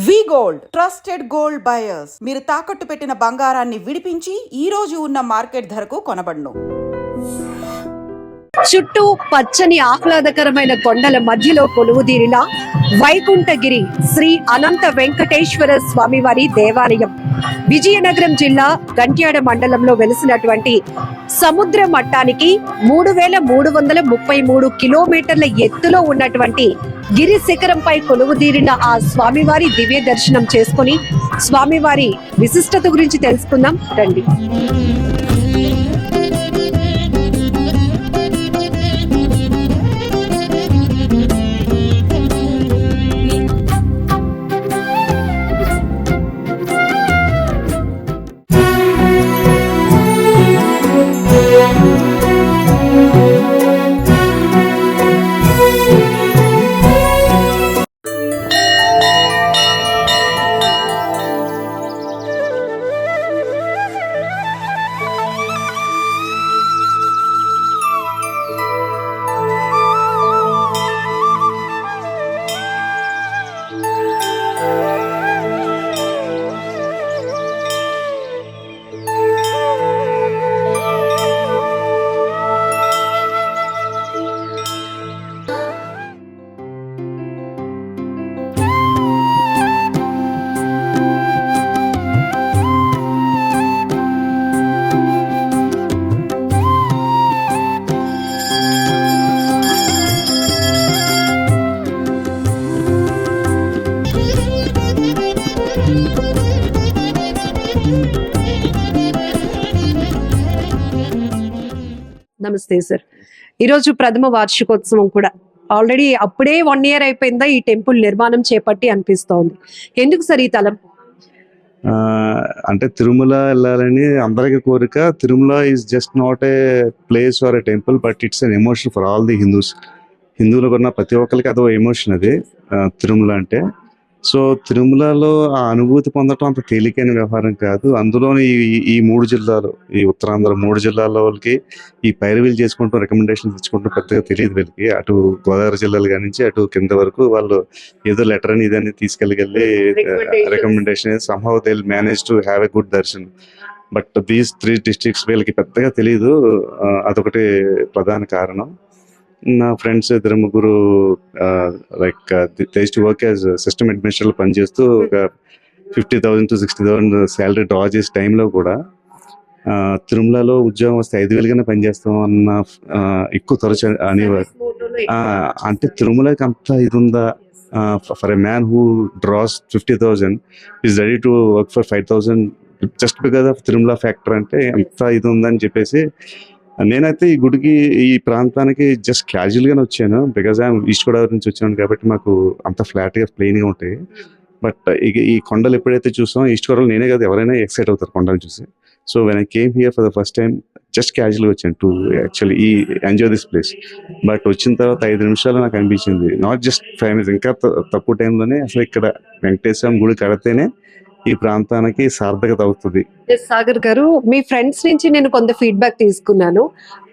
వి gold trusted gold buyers. మీరు తాకట్టు పెట్టిన బంగారాన్ని విడిపించి ఈ రోజు ఉన్న మార్కెట్ ధరకు కొనబడును. చుట్టూ పచ్చని ఆహ్లాదకరమైన కొండల మధ్యలో కొలువుదీరిన వైకుంఠగిరి శ్రీ అనంత వెంకటేశ్వర స్వామివారి దేవాలయం విజయనగరం జిల్లా గంట్యాడ మండలంలో వెలిసినటువంటి సముద్ర మట్టానికి 3333 కిలోమీటర్ల ఎత్తులో ఉన్నటువంటి గిరి శిఖరంపై కొలువుదీరిన ఆ స్వామివారి దివ్య దర్శనం చేసుకుని స్వామివారి విశిష్టత గురించి తెలుసుకుందాం రండి. నమస్తే సార్. ఈరోజు ప్రథమ వార్షికోత్సవం కూడా ఆల్రెడీ అప్పుడే 1 year అయిపోయిందా ఈ టెంపుల్ నిర్మాణం చేపట్టి అనిపిస్తోంది. ఎందుకు సార్ ఈ తలం? అంటే తిరుమల వెళ్ళాలని అందరికీ కోరిక. Tirumala is just not a place or a temple, but it's an emotion for all the Hindus. హిందువులకు ఉన్న ప్రతి ఒక్కరికి అదో ఎమోషన్ అది తిరుమల అంటే. సో తిరుమలలో ఆ అనుభూతి పొందటం అంత తేలికైన వ్యవహారం కాదు. అందులోని ఈ 3 జిల్లాలు, ఈ ఉత్తరాంధ్ర 3 జిల్లాల వాళ్ళకి ఈ పైరవీలు చేసుకుంటూ రికమెండేషన్ తెచ్చుకుంటూ పెద్దగా తెలియదు వీళ్ళకి. అటు గోదావరి జిల్లాలు కానించి అటు కింద వరకు వాళ్ళు ఏదో లెటర్ అని ఇదని తీసుకెళ్ళి recommendation somehow they will manage to have a good Darshan. But these 3 districts వీళ్ళకి పెద్దగా తెలియదు. అదొకటి ప్రధాన కారణం. నా friends 2-3 like they used to work as system administrator పనిచేస్తూ ఒక 50,000 to 60,000 శాలరీ డ్రా చేసే టైంలో కూడా తిరుమలలో ఉద్యోగం వస్తే 5,000 పనిచేస్తాం అన్న ఎక్కువ తరచు అనేవారు. అంటే తిరుమలకి అంత ఇది ఉందా? For a man who draws 50,000 is ready to work for 5,000 just because of Tirumala factor అంటే ఎంత ఇది ఉందని చెప్పేసి. నేనైతే ఈ గుడికి, ఈ ప్రాంతానికి జస్ట్ క్యాజువల్ గానే వచ్చాను. బికాజ్ ఐఎమ్ ఈస్ట్ గోదావరి నుంచి వచ్చాను కాబట్టి మాకు అంత ఫ్లాట్ గా ప్లెయిన్ గా ఉంటాయి. బట్ ఈ కొండలు ఎప్పుడైతే చూసాం, ఈస్ట్ గోదావరి నేనే కాదు ఎవరైనా ఎక్సైట్ అవుతారు కొండలు చూసి. So when I came here for the first time just క్యాజువల్గా వచ్చాను to actually enjoy this place. But వచ్చిన తర్వాత 5 నిమిషాలు నాకు అనిపించింది, నాట్ జస్ట్ 5 minutes, ఇంకా తక్కువ టైంలోనే అసలు ఇక్కడ వెంకటేశ్వర గుడి కడితేనే ఈ ప్రాంతానికి సార్థకత అవుతుంది. సాగర్ గారు, మీ ఫ్రెండ్స్ నుంచి నేను కొంత ఫీడ్బ్యాక్ తీసుకున్నాను.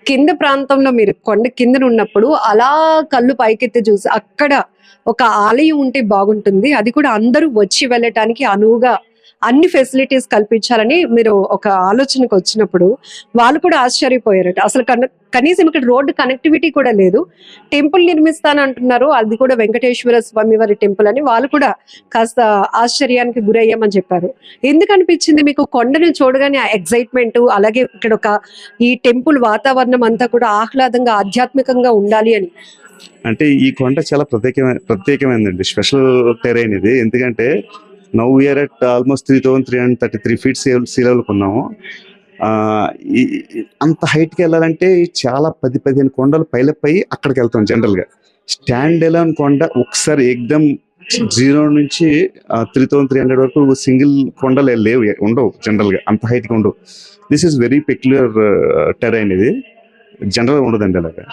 కింద ప్రాంతంలో మీరు కొండ కింద ఉన్నప్పుడు అలా కళ్ళు పైకెత్తి చూసి అక్కడ ఒక ఆలయం ఉంటే బాగుంటుంది, అది కూడా అందరూ వచ్చి వెళ్ళటానికి అనువుగా అన్ని ఫెసిలిటీస్ కల్పించాలని మీరు ఒక ఆలోచనకు వచ్చినప్పుడు వాళ్ళు కూడా ఆశ్చర్యపోయారట. అసలు కనీసం ఇక్కడ రోడ్డు కనెక్టివిటీ కూడా లేదు, టెంపుల్ నిర్మిస్తానంటున్నారు, అది కూడా వెంకటేశ్వర స్వామి వారి టెంపుల్ అని వాళ్ళు కూడా కాస్త ఆశ్చర్యానికి గురయ్యామని చెప్పారు. ఎందుకు అనిపించింది మీకు కొండను చూడగానే ఆ ఎక్సైట్మెంట్, అలాగే ఇక్కడ ఒక ఈ టెంపుల్ వాతావరణం అంతా కూడా ఆహ్లాదంగా ఆధ్యాత్మికంగా ఉండాలి అని? అంటే ఈ కొండ చాలా ప్రత్యేకమైనదండి, స్పెషల్ టెరైన్ ఇది. ఎందుకంటే now we're at almost 3,333 feet sea లెవెల్కి ఉన్నాము. అంత హైట్కి వెళ్ళాలంటే చాలా 10-15 కొండలు పైలపై అక్కడికి వెళ్తాం. జనరల్గా స్టాండ్ ఎలోన్ కొండ ఒకసారి ఎగ్దమ్ 0 నుంచి 3,300 వరకు సింగిల్ కొండలు లేవు, ఉండవు జనరల్గా, అంత హైట్కి ఉండవు. This is very peculiar terrain. ఇది జనరల్గా ఉండదండి అలాగా.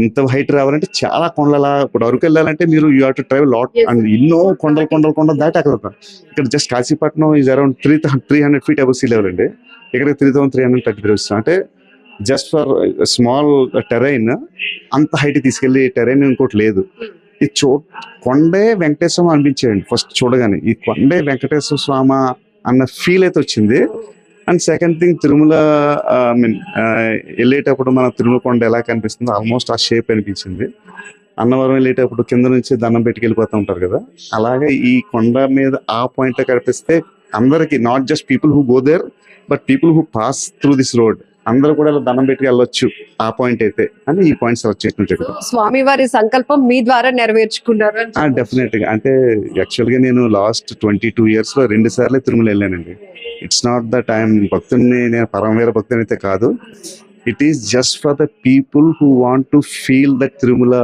ఇంత హైట్ రావాలంటే చాలా కొండలా, ఇప్పుడు అరకు వెళ్ళాలంటే మీరు you have to travel lot and ఎన్నో కొండలు దాటి అక్కడ. ఇక్కడ just Kashipatnam is around 300 feet above sea level అండి. ఇక్కడ 3,333 వస్తుంది. అంటే జస్ట్ ఫర్ స్మాల్ టెరైన్ అంత హైట్ తీసుకెళ్లి టెరైన్ ఇంకోటి లేదు. ఈ కొండే వెంకటేశ్వర అనిపించేయండి ఫస్ట్ చూడగానే, ఈ కొండే వెంకటేశ్వర స్వామి అన్న ఫీల్ అయితే వచ్చింది. And second thing, Tirumala mean వెళ్ళేటప్పుడు మన తిరుమల కొండ ఎలా కనిపిస్తుందో ఆల్మోస్ట్ ఆ షేప్ అనిపించింది. అన్నవరం వెళ్ళేటప్పుడు కింద నుంచి దండం పెట్టుకు వెళ్ళిపోతూ ఉంటారు కదా, అలాగే ఈ కొండ మీద ఆ పాయింట్ కనిపిస్తే అందరికి, not just people who go there but people who pass through this road, అందరూ కూడా ఇలా దండం పెట్టుకు వెళ్ళొచ్చు ఆ పాయింట్ అయితే అని ఈ పాయింట్ సెలెక్ట్ చేసినట్టు. స్వామివారి సంకల్పం మీ ద్వారా నెరవేర్చుకున్నారు అని చెప్పొచ్చు. డెఫినెట్ గా, అంటే యాక్చువల్ గా నేను లాస్ట్ 22 years లో 2 సార్లు తిరుమల వెళ్ళానండి. ఇట్స్ నాట్ దట్ ఐఎమ్ భక్తుని, నేను పరమవీర భక్తుని అయితే కాదు. It is just for the people who want to feel that Tirumala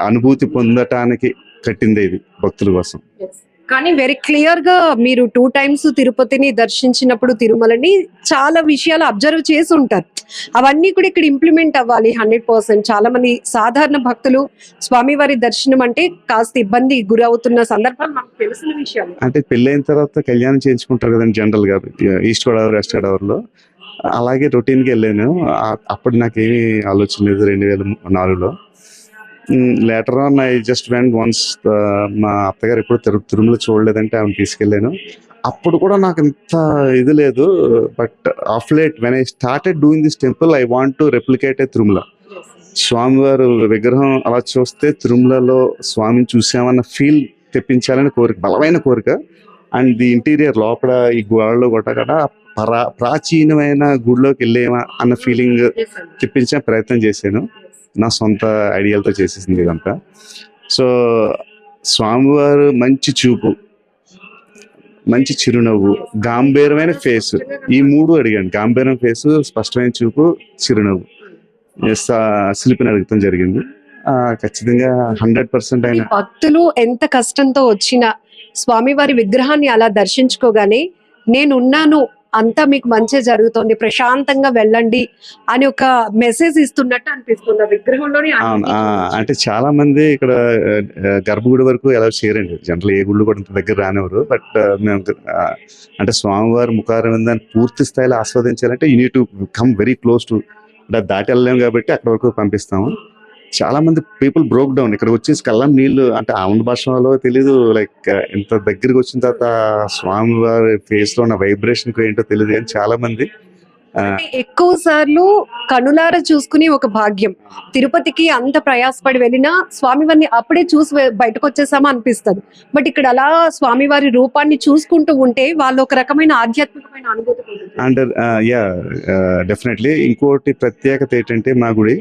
అనుభూతి పొందటానికి కట్టింది ఇది, భక్తుల కోసం. కానీ వెరీ క్లియర్ గా మీరు 2 times తిరుపతిని దర్శించినప్పుడు తిరుమలని చాలా విషయాలు అబ్జర్వ్ చేసి ఉంటారు. అవన్నీ కూడా ఇక్కడ ఇంప్లిమెంట్ అవ్వాలి 100%. చాలా మంది సాధారణ భక్తులు స్వామివారి దర్శనం అంటే కాస్త ఇబ్బంది గురవుతున్న సందర్భాలు మనకు తెలిసిన విషయాలు. అంటే పెళ్ళైన తర్వాత కళ్యాణం చేయించుకుంటారు కదండి జనరల్ గా, ఈస్ట్ గోదావరి వెస్ట్ గోదావరిలో. అలాగే రొటీన్ గా వెళ్ళాను. అప్పుడు నాకేమీ ఆలోచన లేదు 2004లో. Later on I just went once. మా అత్తగారు ఎప్పుడు తిరుమల చూడలేదంటే ఆమె తీసుకెళ్ళాను. అప్పుడు కూడా నాకు ఇంత ఇది లేదు. But of late when I started doing this temple, I want to replicate a Tirumala. స్వామివారు విగ్రహం అలా చూస్తే తిరుమలలో స్వామిని చూసామన్న ఫీల్ తెప్పించాలని కోరిక, బలమైన కోరిక. అండ్ ది ఇంటీరియర్ లోపల ఈ గోడలో కూడా ప్రాచీనమైన గుడిలోకి వెళ్ళేమా అన్న ఫీలింగ్ తెప్పించే ప్రయత్నం చేశాను. నా సొంత ఐడియాలతో చేసేసింది ఇదంతా. సో స్వామివారు మంచి చూపు, మంచి చిరునవ్వు, గాంభీరమైన ఫేస్, ఈ 3 అడిగాను. గాంభీరమైన ఫేస్, స్పష్టమైన చూపు, చిరునవ్వు, శిల్పిని అడగటం జరిగింది. ఖచ్చితంగా 100% అయినా భక్తులు ఎంత కష్టంతో వచ్చినా స్వామివారి విగ్రహాన్ని అలా దర్శించుకోగానే నేనున్నాను, అంతా మీకు మంచి జరుగుతుంది, ప్రశాంతంగా వెళ్ళండి అని ఒక మెసేజ్ ఇస్తున్నట్టు అనిపిస్తుంది ఆ విగ్రహంలోని. అంటే చాలా మంది ఇక్కడ గర్భగుడి వరకు ఎలా చేయరండి, జనరల్ ఏ గుళ్ళు కూడా ఇంత దగ్గర రానివ్వరు. బట్ మేము అంటే స్వామివారి ముఖారవిందాన్ని పూర్తి స్థాయిలో ఆస్వాదించాలంటే you need to come very close to, దాటి వెళ్ళలేము కాబట్టి అక్కడ వరకు పంపిస్తాము. చాలా మంది పీపుల్ బ్రోక్ డౌన్ ఇక్కడ వచ్చేసి కళ్ళం నీళ్లు, అంటే ఆంధ్ర భాషలో తెలీదు, లైక్ ఇంత దగ్గరికి వచ్చిన తర్వాత స్వామివారి ఫేస్ లో ఉన్న వైబ్రేషన్ ఏంటో తెలియదు. కానీ చాలా మంది ఎక్కువ సార్లు కనులారా చూసుకుని ఒక భాగ్యం. తిరుపతికి అంత ప్రయాసపడి వెళ్ళినా స్వామివారిని అప్పుడే చూసి బయటకు వచ్చేసామా అనిపిస్తుంది. బట్ ఇక్కడ అలా స్వామివారి రూపాన్ని చూసుకుంటూ ఉంటే వాళ్ళు ఒక రకమైన ఆధ్యాత్మికమైన అనుభూతి. అండ్ డెఫినెట్లీ ఇంకోటి ప్రత్యేకత ఏంటంటే, మా గుడి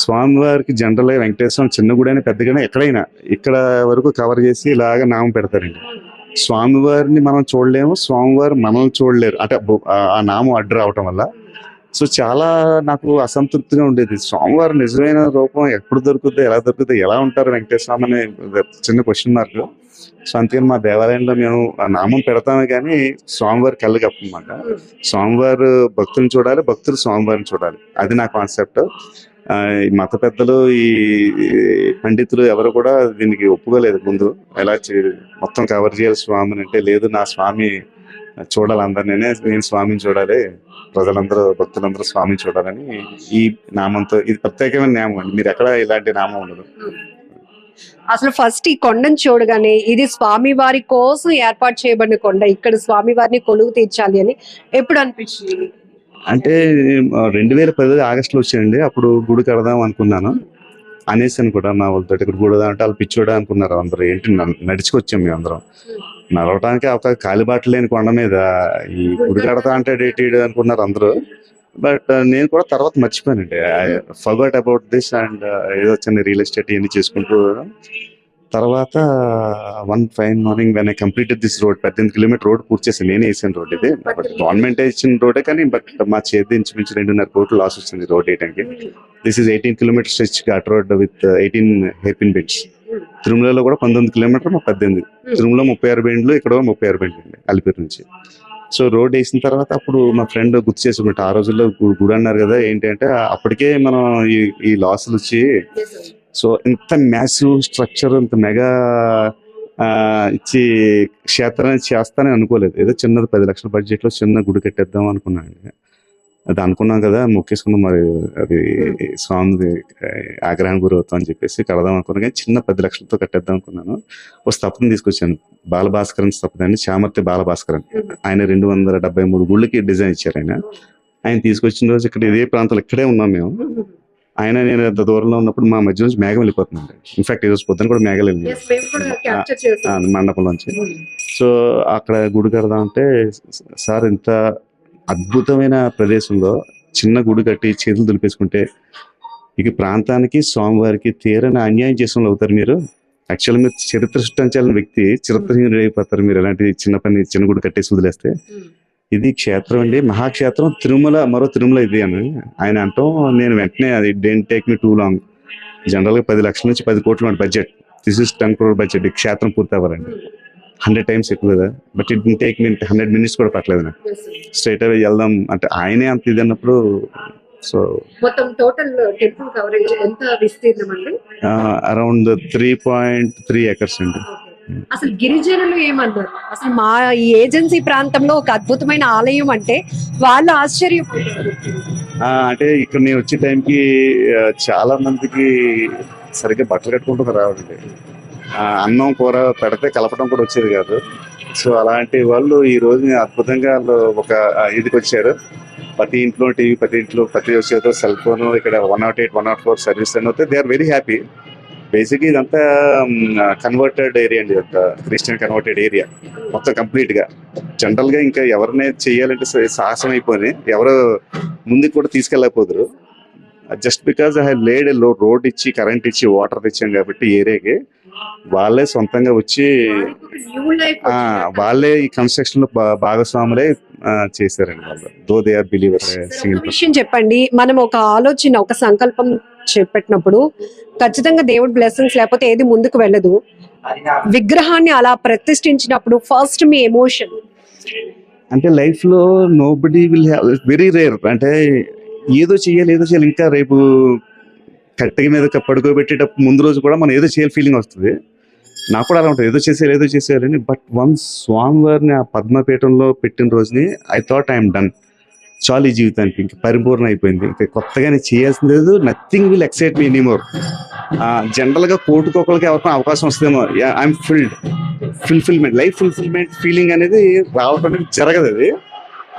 స్వామివారికి జనరల్ గా వెంకటేశ్వరం చిన్న గుడి అయినా పెద్ద గుడి ఎక్కడైనా ఇక్కడ వరకు కవర్ చేసి ఇలాగ నామం పెడతారండి. స్వామివారిని మనం చూడలేము, స్వామివారు మనల్ని చూడలేరు, అంటే ఆ నామం అడ్డు రావటం వల్ల. సో చాలా నాకు అసంతృప్తిగా ఉండేది. స్వామివారి నిజమైన రూపం ఎప్పుడు దొరుకుతుంది, ఎలా దొరుకుతుంది, ఎలా ఉంటారు వెంకటేశ్వరం అనే చిన్న క్వశ్చన్ మార్క్. సో అందుకని మా దేవాలయంలో మేము ఆ నామం పెడతామే కానీ స్వామివారి కళ్ళు కప్పమాట. స్వామివారు భక్తులను చూడాలి, భక్తులు స్వామివారిని చూడాలి, అది నా కాన్సెప్ట్. మత పెద్దలు, ఈ పండితులు ఎవరు కూడా దీనికి ఒప్పుకోలేదు ముందు. ఎలా మొత్తం కవర్ చేయాలి స్వామిని అంటే, లేదు నా స్వామి చూడాలి అందరినీ, నేను స్వామిని చూడాలి, ప్రజలందరూ భక్తులందరూ స్వామిని చూడాలని ఈ నామంతో, ఇది ప్రత్యేకమైన నామం అండి, మీరు ఎక్కడ ఇలాంటి నామం ఉండదు. అసలు ఫస్ట్ ఈ కొండను చూడగానే ఇది స్వామివారి కోసం ఏర్పాటు చేయబడిన కొండ, ఇక్కడ స్వామివారిని కొలువు తీర్చాలి అని ఎప్పుడు అనిపించింది? అంటే 2010 ఆగస్టులో వచ్చాయండి. అప్పుడు గుడి కడదాం అనుకున్నాను అనేసాను కూడా మా వాళ్ళతో. ఇక్కడ గుడి అంటే వాళ్ళు పిచ్చోడా అనుకున్నారు అందరూ. ఏంటి నడుచుకొచ్చాం మేము అందరం. నడవటానికి ఒక కాలిబాట లేని కొండ మీద ఈ గుడి కడతా అంటే డేటెడ్ అనుకున్నారు అందరూ. బట్ నేను కూడా తర్వాత మర్చిపోయానండి. I forgot about this. And ఏదో చిన్న రియల్ ఎస్టేట్ ఇవన్నీ చేసుకుంటూ తర్వాత one fine morning when I completed this road, 18 kilometer road పూర్తి చేసాను. నేనే వేసాను రోడ్ ఇది. బట్ గవర్నమెంట్ ఇచ్చిన రోడే కానీ, బట్ మా చేతి ఇంచుమించు 2.5 కోట్లు లాస్ వచ్చింది రోడ్ వేయడానికి. This is 18 kilometer stretch ghat road with 18 hairpin bends. తిరుమలలో కూడా 19 kilometer, 18. తిరుమలలో 36 బెండ్లు, ఇక్కడ 36 బెండ్లు అండి అలిపిరి నుంచి. సో రోడ్ వేసిన తర్వాత అప్పుడు మా ఫ్రెండ్ గుర్తు చేసుకుంటే, ఆ రోజుల్లో గుడి అన్నారు కదా, ఏంటి అంటే అప్పటికే మనం ఈ లాసులు వచ్చి, సో ఇంత మ్యాసివ్ స్ట్రక్చర్, ఇంత మెగా ఇచ్చి క్షేత్రాన్ని చేస్తానని అనుకోలేదు. ఏదో చిన్నది 10 లక్షల బడ్జెట్లో చిన్న గుడి కట్టేద్దాం అనుకున్నాను. అది అనుకున్నాం కదా, మొక్కేసుకున్నాం, మరి అది స్వామి ఆగ్రహానికి గురవుతాం అని చెప్పేసి కడదాం అనుకున్నాను. కానీ చిన్న 10 లక్షలతో కట్టేద్దాం అనుకున్నాను. ఒక స్థపతిని తీసుకొచ్చాను, బాలభాస్కరన్ స్థపతి అని, చామర్తి బాలభాస్కరన్. ఆయన 273 గుళ్ళకి డిజైన్ ఇచ్చారు. ఆయన తీసుకొచ్చిన రోజు ఇక్కడ ఇదే ప్రాంతంలో ఇక్కడే ఉన్నాం మేము. నేను అంత దూరంలో ఉన్నప్పుడు మా మధ్య నుంచి మేఘం వెళ్ళిపోతుందండి. ఇన్ఫాక్ట్ ఈరోజు పొద్దున కూడా మేఘాలు వెళ్ళింది మండపంలోంచి. సో అక్కడ గుడి కడదాం అంటే, సార్ ఇంత అద్భుతమైన ప్రదేశంలో చిన్న గుడి కట్టి చేతులు దులిపేసుకుంటే ఇక ప్రాంతానికి స్వామివారికి తీరని అన్యాయం చేసిన అవుతారు మీరు. యాక్చువల్గా మీరు చరిత్ర సృష్టించాలని వ్యక్తి చరిత్రహీనుడు అయిపోతారు మీరు ఎలాంటి చిన్న గుడి కట్టేసి వదిలేస్తే. ఇది క్షేత్రం అండి, మహాక్షేత్రం, తిరుమల, మరో తిరుమల ఇది అని ఆయన అంటాం. నేను వెంటనే అది didn't take me two long. జనరల్గా 10 లక్షల నుంచి 10 కోట్ల budget, this is 10 crore budget. ఈ క్షేత్రం పూర్తి అవ్వాలండి, 100 times ఎక్కువ కదా. But it didn't take me 100 minutes కూడా పట్టలేదు నాకు. స్ట్రైట్ అవే వెళ్దాం అంటే ఆయనే అంత ఇది అన్నప్పుడు. సో మొత్తం టోటల్ టెంపుల్ కవరేజ్ ఎంత విస్తీర్ణం అండి? అరౌండ్ 3.3 acres అండి. అసలు గిరిజనులు ఏమన్నారు? అసలు మా ఈ ఏజెన్సీ ప్రాంతంలో ఒక అద్భుతమైన ఆలయం అంటే వాళ్ళు ఆశ్చర్యపోతారు. అంటే ఇక్కడ నేను వచ్చే టైంకి చాలా మందికి సరిగ్గా బట్టలు కట్టుకుంటూ రావాలండి. అన్నం కూర పెడితే కలపడం కూడా వచ్చేది కాదు. సో అలాంటి వాళ్ళు ఈ రోజు అద్భుతంగా వాళ్ళు ఒక ఇదికి వచ్చారు. ప్రతి ఇంట్లో టీవీ, ప్రతి వచ్చేదో సెల్ ఫోన్, ఇక్కడ 108, 104 సర్వీస్ అని వస్తే they are very happy. Basic ఇదంతా కన్వర్టెడ్ ఏరియా అండి, క్రిస్టియన్ కన్వర్టెడ్ ఏరియా మొత్తం కంప్లీట్ గా. జనరల్ గా ఇంకా ఎవరినే చెయ్యాలంటే సాహసం అయిపోయి ఎవరు ముందుకు కూడా తీసుకెళ్ళకపోదురు. Just because I have laid road ఇచ్చి, కరెంట్ ఇచ్చి, వాటర్ తెచ్చాం కాబట్టి ఏరియాకి వాళ్ళే సొంతంగా వచ్చి వాళ్ళే ఈ కన్స్ట్రక్షన్ లో భాగస్వాములే చేశారండి వాళ్ళు. Though they are believers. విషయం చెప్పండి, మనం ఒక ఆలోచన, ఒక సంకల్పం చెప్పినప్పుడు ఖచ్చితంగా దేవుడి బ్లెస్సింగ్స్ లేకపోతే ఏది ముందుకు వెళ్ళదు. విగ్రహాన్ని అలా ప్రతిష్ఠించినప్పుడు ఫస్ట్ మీ ఎమోషన్ అంటే లైఫ్ లో nobody will have, very rare. అంటే ఏదో చేయాలి ఇంకా రేపు కట్టె మీద పడుకోబెట్టేటప్పుడు ముందు రోజు కూడా మనం ఏదో చేయాలి ఫీలింగ్ వస్తుంది. నాకు కూడా అలా ఉంటుంది, ఏదో చేసేయాలని. బట్ వన్స్ స్వామివారిని ఆ పద్మపీఠంలో పెట్టిన రోజుని ఐ థాట్ ఐఎమ్ డన్, చాలు ఈ జీవితానికి ఇంకా పరిపూర్ణ అయిపోయింది, ఇంకా కొత్తగానే చేయాల్సింది లేదు. Nothing will excite me anymore. General గా కోటుకోకలకి ఎవరికైనా అవకాశం వస్తుందేమో, I'm fulfilment, life fulfilment feeling అనేది రావటం అనేది జరగదు.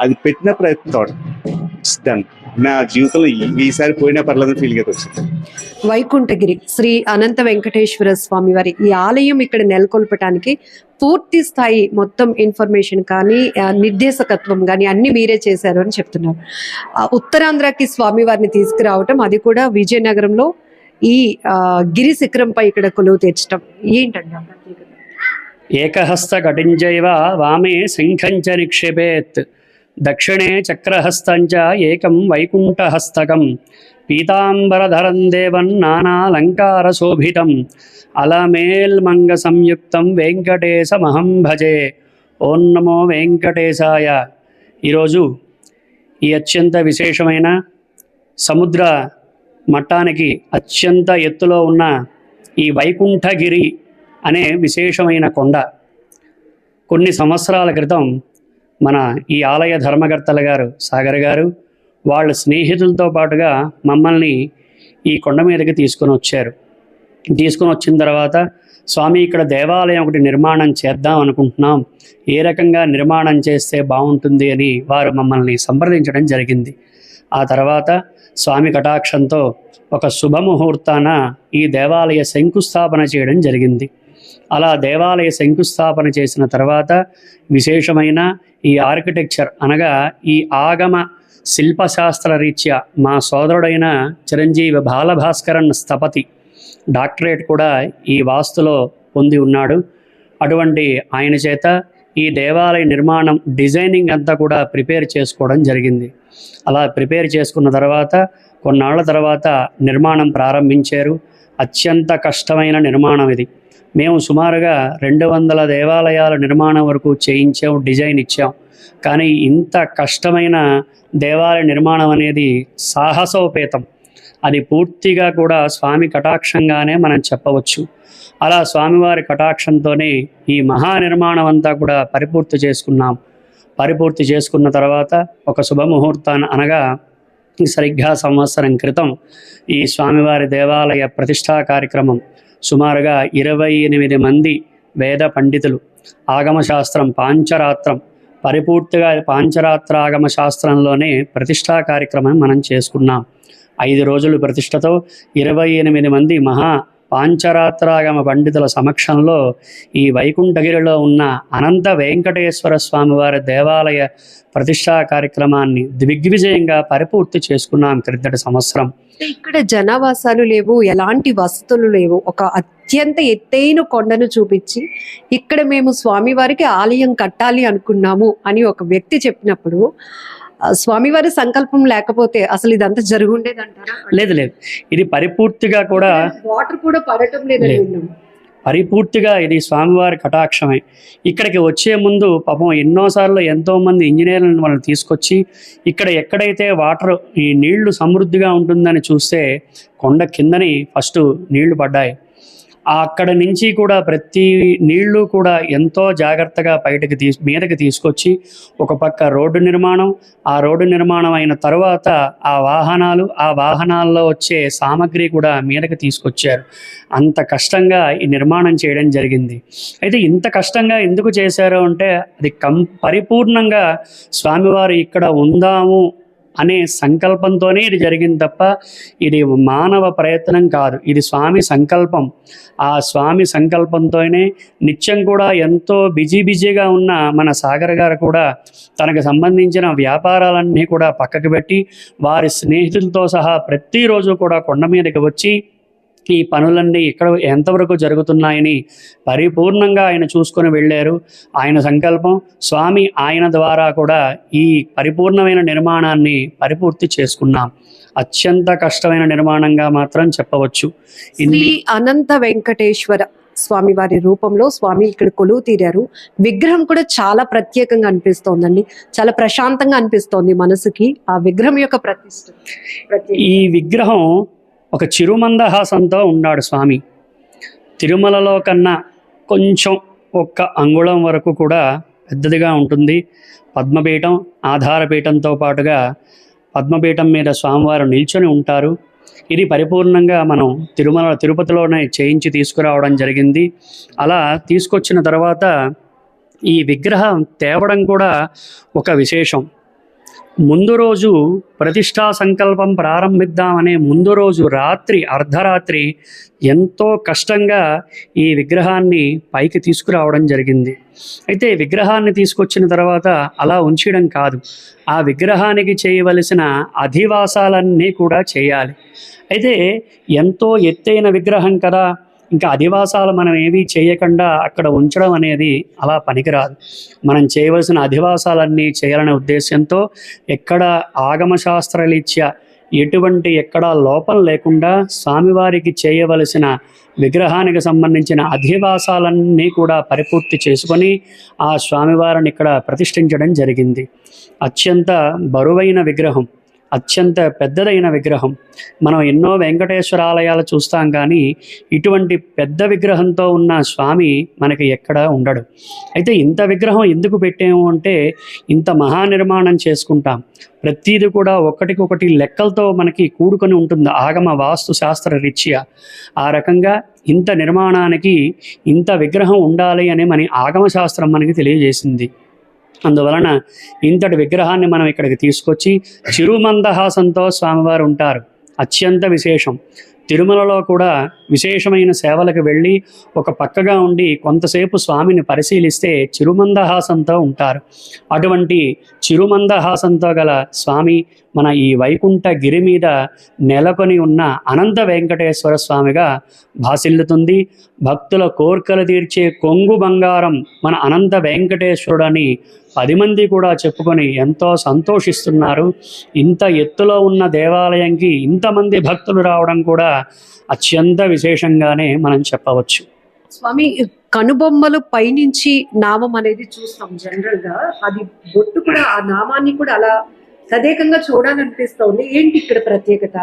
అది పెట్టినప్పుడు ఐ థాట్ ఇట్స్ డన్, నా జీవితంలో ఈసారి పోయినా పర్లేదు ఫీలింగ్ అయితే వచ్చింది. వైకుంఠగిరి శ్రీ అనంత వెంకటేశ్వర స్వామి వారి ఈ ఆలయం ఇక్కడ నెలకొల్పడానికి పూర్తి స్థాయి మొత్తం ఇన్ఫర్మేషన్ కానీ నిర్దేశకత్వం కానీ అన్ని మీరే చేశారు అని చెప్తున్నారు. ఉత్తరాంధ్రకి స్వామి వారిని తీసుకురావటం, అది కూడా విజయనగరంలో ఈ గిరి శిఖరంపై ఇక్కడ కొలువు తెచ్చటం ఏంటండి? ఏకహస్త కటించైవ వామే శంఖంచ నిక్షేపేత్, దక్షిణే చక్రహస్తంచ ఏకం వైకుంఠహస్తకం, పీతాంబరధరం దేవం నానాలంకార శోభితం, అలమేల్మంగ సంయుక్తం వెంకటేశమహం భజే. ఓం నమో వెంకటేశాయ. ఈరోజు ఈ అత్యంత విశేషమైన సముద్ర మట్టానికి అత్యంత ఎత్తులో ఉన్న ఈ వైకుంఠగిరి అనే విశేషమైన కొండ కొన్ని సంవత్సరాల క్రితం మన ఈ ఆలయ ధర్మకర్తల గారు సాగర్ గారు వాళ్ళ స్నేహితులతో పాటుగా మమ్మల్ని ఈ కొండ మీదకి తీసుకొని వచ్చిన తర్వాత, స్వామి ఇక్కడ దేవాలయం ఒకటి నిర్మాణం చేద్దాం అనుకుంటున్నాం, ఏ రకంగా నిర్మాణం చేస్తే బాగుంటుంది అని వారు మమ్మల్ని సంప్రదించడం జరిగింది. ఆ తర్వాత స్వామి కటాక్షంతో ఒక శుభముహూర్తాన ఈ దేవాలయ శంకుస్థాపన చేయడం జరిగింది. అలా దేవాలయ శంకుస్థాపన చేసిన తర్వాత విశేషమైన ఈ ఆర్కిటెక్చర్ అనగా ఈ ఆగమ శిల్పశాస్త్ర రీత్యా మా సోదరుడైన చిరంజీవి బాలభాస్కరన్ స్థపతి డాక్టరేట్ కూడా ఈ వాస్తులో పొంది ఉన్నాడు. అటువంటి ఆయన చేత ఈ దేవాలయ నిర్మాణం డిజైనింగ్ అంతా కూడా ప్రిపేర్ చేసుకోవడం జరిగింది. అలా ప్రిపేర్ చేసుకున్న తర్వాత కొన్నాళ్ల తర్వాత నిర్మాణం ప్రారంభించారు. అత్యంత కష్టమైన నిర్మాణం ఇది. మేము సుమారుగా 200 దేవాలయాల నిర్మాణం వరకు చేయించాం, డిజైన్ ఇచ్చాం. కానీ ఇంత కష్టమైన దేవాలయ నిర్మాణం అనేది సాహసోపేతం. అది పూర్తిగా కూడా స్వామి కటాక్షంగానే మనం చెప్పవచ్చు. అలా స్వామివారి కటాక్షంతోనే ఈ మహానిర్మాణం అంతా కూడా పరిపూర్తి చేసుకున్నాం. పరిపూర్తి చేసుకున్న తర్వాత ఒక శుభముహూర్తాన్ని అనగా సరిగ్గా సంవత్సరం క్రితం ఈ స్వామివారి దేవాలయ ప్రతిష్టా కార్యక్రమం సుమారుగా 28 మంది వేద పండితులు ఆగమశాస్త్రం పాంచరాత్రం పరిపూర్తిగా పాంచరాత్ర ఆగమ శాస్త్రంలోనే ప్రతిష్టా కార్యక్రమం మనం చేసుకున్నాం. 5 రోజులు ప్రతిష్టతో 28 మంది మహా పాంచరాత్రాగమ పండితుల సమక్షంలో ఈ వైకుంఠగిరిలో ఉన్న అనంత వెంకటేశ్వర స్వామివారి దేవాలయ ప్రతిష్టా కార్యక్రమాన్ని దిగ్విజయంగా పరిపూర్తి చేసుకున్నాం క్రిందటి సంవత్సరం. ఇక్కడ జనావాసాలు లేవు, ఎలాంటి వసతులు లేవు. ఒక అత్యంత ఎత్తైన కొండను చూపించి ఇక్కడ మేము స్వామివారికి ఆలయం కట్టాలి అనుకున్నాము అని ఒక వ్యక్తి చెప్పినప్పుడు స్వామివారి సంకల్పం లేకపోతే అసలు ఇదంతా జరుగుండేదంటారా? లేదు, ఇది పరిపూర్తిగా కూడా వాటర్ కూడా పడటం లేదని విన్నాము. పరిపూర్తిగా ఇది స్వామివారి కటాక్షమే. ఇక్కడికి వచ్చే ముందు పాపం ఎన్నోసార్లు ఎంతోమంది ఇంజనీర్లను వాళ్ళని తీసుకొచ్చి ఇక్కడ ఎక్కడైతే వాటర్ ఈ నీళ్లు సమృద్ధిగా ఉంటుందని చూస్తే కొండ కిందని ఫస్ట్ నీళ్లు పడ్డాయి. అక్కడ నుంచి కూడా ప్రతి నీళ్లు కూడా ఎంతో జాగ్రత్తగా మీదకి తీసుకొచ్చి ఒక పక్క రోడ్డు నిర్మాణం, ఆ రోడ్డు నిర్మాణం అయిన తర్వాత ఆ వాహనాల్లో వచ్చే సామగ్రి కూడా మీదకి తీసుకొచ్చారు. అంత కష్టంగా ఈ నిర్మాణం చేయడం జరిగింది. అయితే ఇంత కష్టంగా ఎందుకు చేశారు అంటే అది పరిపూర్ణంగా స్వామివారు ఇక్కడ ఉందాము అనే సంకల్పంతోనే ఇది జరిగింది తప్ప ఇది మానవ ప్రయత్నం కాదు. ఇది స్వామి సంకల్పం. ఆ స్వామి సంకల్పంతోనే నిత్యం కూడా ఎంతో బిజీగా ఉన్న మన సాగర్ గారు కూడా తనకు సంబంధించిన వ్యాపారాలన్నీ కూడా పక్కకు పెట్టి వారి స్నేహితులతో సహా ప్రతిరోజు కూడా కొండ మీదకి వచ్చి ఈ పనులన్నీ ఇక్కడ ఎంతవరకు జరుగుతున్నాయని పరిపూర్ణంగా ఆయన చూసుకొని వెళ్ళారు. ఆయన సంకల్పం స్వామి ఆయన ద్వారా కూడా ఈ పరిపూర్ణమైన నిర్మాణాన్ని పరిపూర్తి చేసుకున్నాం. అత్యంత కష్టమైన నిర్మాణంగా మాత్రం చెప్పవచ్చు. శ్రీ అనంత వెంకటేశ్వర స్వామి వారి రూపంలో స్వామి ఇక్కడ కొలువు తీరారు. విగ్రహం కూడా చాలా ప్రత్యేకంగా అనిపిస్తోందండి, చాలా ప్రశాంతంగా అనిపిస్తోంది మనసుకి. ఆ విగ్రహం యొక్క ఈ విగ్రహం ఒక చిరుమందహాసంతో ఉన్నాడు స్వామి. తిరుమలలో కన్నా కొంచెం 1 అంగుళం వరకు కూడా పెద్దదిగా ఉంటుంది. పద్మపీఠం ఆధారపీఠంతో పాటుగా పద్మపీఠం మీద స్వామివారు నిల్చొని ఉంటారు. ఇది పరిపూర్ణంగా మనం తిరుపతిలోనే చేయించి తీసుకురావడం జరిగింది. అలా తీసుకొచ్చిన తర్వాత ఈ విగ్రహం తేవడం కూడా ఒక విశేషం. ముందు రోజు ప్రతిష్టా సంకల్పం ప్రారంభిద్దామనే ముందు రోజు అర్ధరాత్రి ఎంతో కష్టంగా ఈ విగ్రహాన్ని పైకి తీసుకురావడం జరిగింది. అయితే విగ్రహాన్ని తీసుకొచ్చిన తర్వాత అలా ఉంచడం కాదు, ఆ విగ్రహానికి చేయవలసిన అధివాసాలన్నీ కూడా చేయాలి. అయితే ఎంతో ఎత్తైన విగ్రహం కదా, ఇంకా అధివాసాలు మనం ఏమీ చేయకుండా అక్కడ ఉంచడం అనేది అలా పనికిరాదు. మనం చేయవలసిన అధివాసాలన్నీ చేయాలనే ఉద్దేశంతో ఎక్కడ ఆగమశాస్త్రరీత్యా ఎక్కడా లోపం లేకుండా స్వామివారికి చేయవలసిన విగ్రహానికి సంబంధించిన అధివాసాలన్నీ కూడా పరిపూర్తి చేసుకొని ఆ స్వామివారిని ఇక్కడ ప్రతిష్ఠించడం జరిగింది. అత్యంత బరువైన విగ్రహం, అత్యంత పెద్దదైన విగ్రహం. మనం ఎన్నో వెంకటేశ్వర ఆలయాలు చూస్తాం, కానీ ఇటువంటి పెద్ద విగ్రహంతో ఉన్న స్వామి మనకి ఎక్కడా ఉండడు. అయితే ఇంత విగ్రహం ఎందుకు పెట్టాము అంటే ఇంత మహానిర్మాణం చేసుకుంటాం. ప్రతిదీ కూడా ఒకటికొకటి లెక్కలతో మనకి కూడుకొని ఉంటుంది ఆగమ వాస్తు శాస్త్ర రీత్యా. ఆ రకంగా ఇంత నిర్మాణానికి ఇంత విగ్రహం ఉండాలి అని మన ఆగమ శాస్త్రం మనకి తెలియజేసింది. అందువలన ఇంతటి విగ్రహాన్ని మనం ఇక్కడికి తీసుకొచ్చి చిరుమందహాసంతో స్వామివారు ఉంటారు. అత్యంత విశేషం. తిరుమలలో కూడా విశేషమైన సేవలకు వెళ్ళి ఒక పక్కగా ఉండి కొంతసేపు స్వామిని పరిశీలిస్తే చిరుమందహాసంతో ఉంటారు. అటువంటి చిరుమందహాసంతో గల స్వామి మన ఈ వైకుంఠ గిరి మీద నెలకొని ఉన్న అనంత వెంకటేశ్వర స్వామిగా భాసిల్లుతుంది. భక్తుల కోర్కెలు తీర్చే కొంగు బంగారం మన అనంత వెంకటేశ్వరుడని 10 మంది కూడా చెప్పుకొని ఎంతో సంతోషిస్తున్నారు. ఇంత ఎత్తులో ఉన్న దేవాలయంకి ఇంతమంది భక్తులు రావడం కూడా అత్యంత విశేషంగానే మనం చెప్పవచ్చు. స్వామి కనుబొమ్మలు పైనుంచి నామం అనేది చూస్తాం జనరల్ గా, అది బొట్టు కూడా ఆ నామాన్ని కూడా అలా తదేకంగా చూడాలనిపిస్తోంది. ఏంటి ఇక్కడ ప్రత్యేకత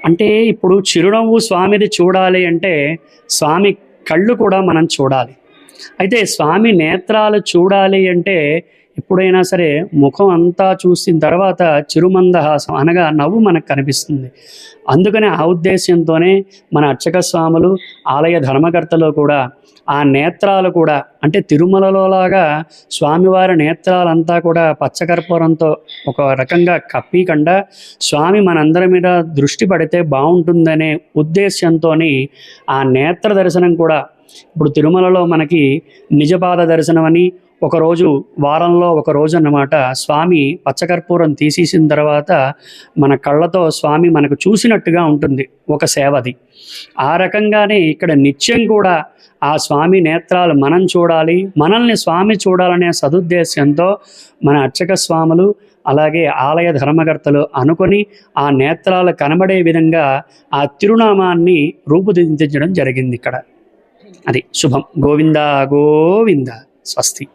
అంటే ఇప్పుడు చిరునవ్వు స్వామిది చూడాలి అంటే స్వామి కళ్ళు కూడా మనం చూడాలి. అయితే స్వామి నేత్రాలు చూడాలి అంటే ఎప్పుడైనా సరే ముఖం అంతా చూసిన తర్వాత చిరుమందహాసం అనగా నవ్వు మనకు కనిపిస్తుంది. అందుకనే ఆ ఉద్దేశ్యంతోనే మన అర్చక స్వాములు, ఆలయ ధర్మకర్తలు కూడా ఆ నేత్రాలు కూడా అంటే తిరుమలలోలాగా స్వామివారి నేత్రాలంతా కూడా పచ్చకర్పూరంతో ఒక రకంగా కప్పీకుండా స్వామి మనందరి మీద దృష్టి పడితే బాగుంటుందనే ఉద్దేశ్యంతో ఆ నేత్ర దర్శనం కూడా ఇప్పుడు తిరుమలలో మనకి నిజపాద దర్శనం అని ఒకరోజు వారంలో ఒక రోజు అన్నమాట స్వామి పచ్చకర్పూరం తీసేసిన తర్వాత మన కళ్ళతో స్వామి మనకు చూసినట్టుగా ఉంటుంది ఒక సేవది. ఆ రకంగానే ఇక్కడ నిత్యం కూడా ఆ స్వామి నేత్రాలు మనం చూడాలి, మనల్ని స్వామి చూడాలనే సదుద్దేశంతో మన అర్చక స్వాములు అలాగే ఆలయ ధర్మకర్తలు అనుకొని ఆ నేత్రాలు కనబడే విధంగా ఆ తిరునామాన్ని రూపుదిద్దించడం జరిగింది ఇక్కడ. అది శుభం. గోవింద గోవింద. స్వస్తి.